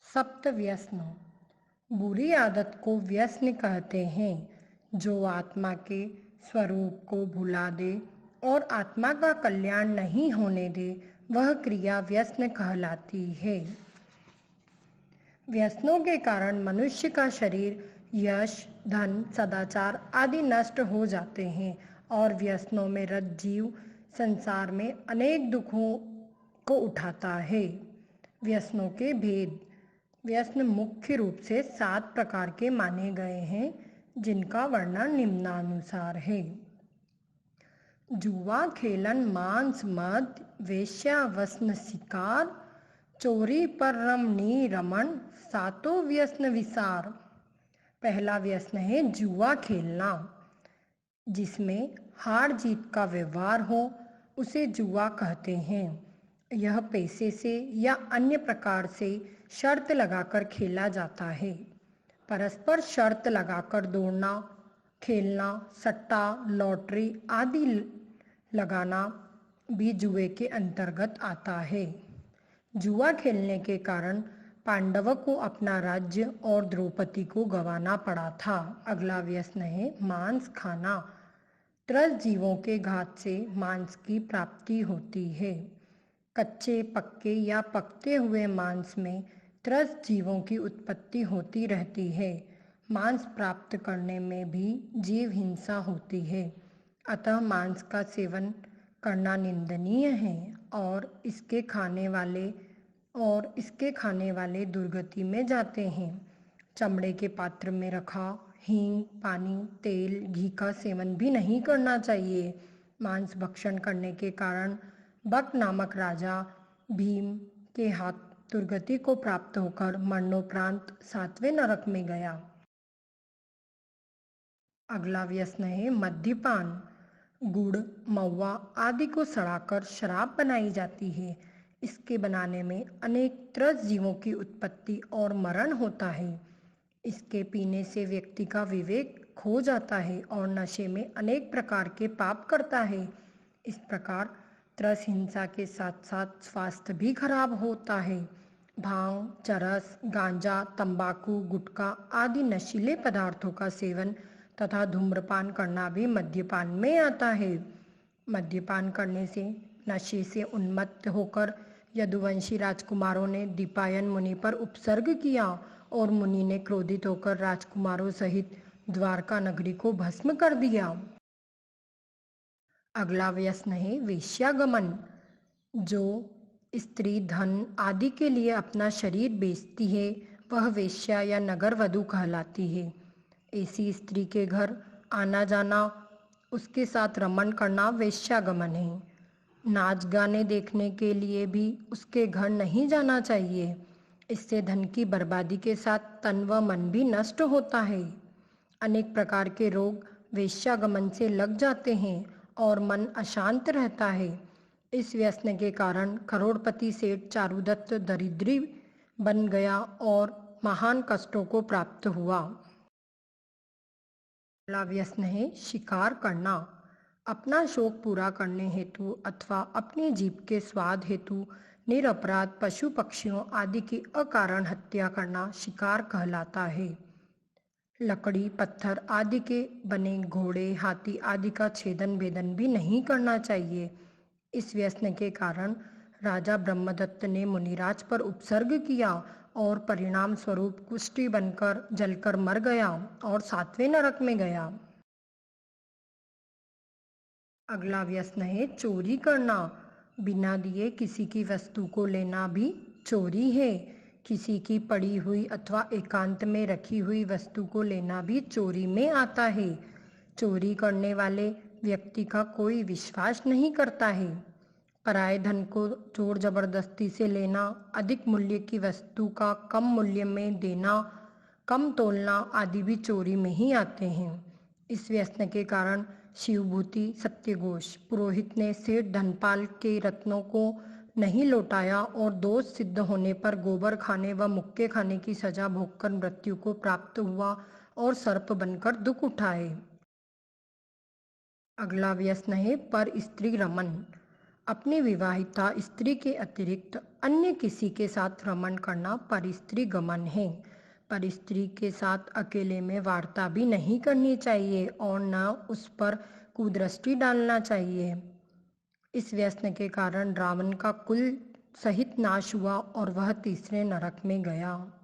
सप्त व्यसन। बुरी आदत को व्यसन कहते हैं जो आत्मा के स्वरूप को भुला दे और आत्मा का कल्याण नहीं होने दे, वह क्रिया व्यसन कहलाती है। व्यसनों के कारण मनुष्य का शरीर, यश, धन, सदाचार आदि नष्ट हो जाते हैं और व्यसनों में रत जीव संसार में अनेक दुखों को उठाता है। व्यसनों के भेद। व्यसन मुख्य रूप से 7 प्रकार के माने गए हैं, जिनका वर्णन निम्नानुसार है। जुआ खेलन, मांस, मद, वेश्यावसन, शिकार, चोरी पर रमणी रमन, सातों व्यसन विसार। पहला व्यसन है जुआ खेलना, जिसमें हार जीत का व्यवहार हो, उसे जुआ कहते हैं। यह पैसे से या अन्य प्रकार से शर्त लगाकर खेला जाता है। परस्पर शर्त लगाकर दौड़ना, खेलना, सट्टा, लॉटरी आदि लगाना भी जुए के अंतर्गत आता है। जुआ खेलने के कारण पांडवों को अपना राज्य और द्रौपदी को गंवाना पड़ा था। अगला व्यसन है मांस खाना। त्रस्त जीवों के घात से मांस की प्राप्ति होती है। कच्चे, पक्के या पकते हुए मांस में त्रस्त जीवों की उत्पत्ति होती रहती है। मांस प्राप्त करने में भी जीव हिंसा होती है, अतः मांस का सेवन करना निंदनीय है और इसके खाने वाले दुर्गति में जाते हैं। चमड़े के पात्र में रखा हींग, पानी, तेल, घी का सेवन भी नहीं करना चाहिए। मांस भक्षण करने के कारण बक नामक राजा भीम के हाथ दुर्गति को प्राप्त होकर मरणोपरांत 7वें नरक में गया। अगला व्यसन है मद्यपान। गुड़, महुआ आदि को सड़ाकर शराब बनाई जाती है। इसके बनाने में अनेक त्रस्त जीवों की उत्पत्ति और मरण होता है। इसके पीने से व्यक्ति का विवेक खो जाता है और नशे में अनेक प्रकार के पाप करता है। इस प्रकार त्रस्त हिंसा के साथ साथ स्वास्थ्य भी खराब होता है। भांग, चरस, गांजा, तंबाकू, गुटखा आदि नशीले पदार्थों का सेवन तथा धूम्रपान करना भी मद्यपान में आता है। मद्यपान करने से नशे से उन्मत्त होकर यदुवंशी राजकुमारों ने दीपायन मुनि पर उपसर्ग किया और मुनि ने क्रोधित होकर राजकुमारों सहित द्वारका नगरी को भस्म कर दिया। अगला व्यसन है वेश्यागमन। जो स्त्री धन आदि के लिए अपना शरीर बेचती है, वह वेश्या या नगर वधू कहलाती है। ऐसी स्त्री के घर आना जाना, उसके साथ रमण करना वेश्यागमन है। नाच गाने देखने के लिए भी उसके घर नहीं जाना चाहिए। इससे धन की बर्बादी के साथ तन व मन भी नष्ट होता है। अनेक प्रकार के रोग वेश्यागमन से लग जाते हैं और मन अशांत रहता है। इस व्यसन के कारण करोड़पति सेठ चारुदत्त दरिद्री बन गया और महान कष्टों को प्राप्त हुआ। अगला व्यसन है शिकार करना। अपना शौक पूरा करने हेतु अथवा अपने जीभ के स्वाद हेतु निरपराध पशु पक्षियों आदि की अकारण हत्या करना शिकार कहलाता है। लकड़ी, पत्थर आदि के बने घोड़े, हाथी आदि का छेदन भेदन भी नहीं करना चाहिए। इस व्यसन के कारण राजा ब्रह्मदत्त ने मुनिराज पर उपसर्ग किया और परिणाम स्वरूप कुष्ठी बनकर जलकर मर गया और 7वें नरक में गया। अगला व्यसन है चोरी करना। बिना दिए किसी की वस्तु को लेना भी चोरी है। किसी की पड़ी हुई अथवा एकांत में रखी हुई वस्तु को लेना भी चोरी में आता है। चोरी करने वाले व्यक्ति का कोई विश्वास नहीं करता है। पराये धन को जोर जबरदस्ती से लेना, अधिक मूल्य की वस्तु का कम मूल्य में देना, कम तोलना आदि भी चोरी में ही आते हैं। इस व्यसन के कारण शिवभूति सत्यघोष पुरोहित ने सेठ धनपाल के रत्नों को नहीं लौटाया और दोष सिद्ध होने पर गोबर खाने व मुक्के खाने की सजा भोगकर मृत्यु को प्राप्त हुआ और सर्प बनकर दुख उठाए। अगला व्यसन है पर स्त्री रमन। अपनी विवाहिता स्त्री के अतिरिक्त अन्य किसी के साथ रमण करना परस्त्री गमन है। परस्त्री के साथ अकेले में वार्ता भी नहीं करनी चाहिए और न उस पर कुदृष्टि डालना चाहिए। इस व्यसन के कारण रावण का कुल सहित नाश हुआ और वह तीसरे नरक में गया।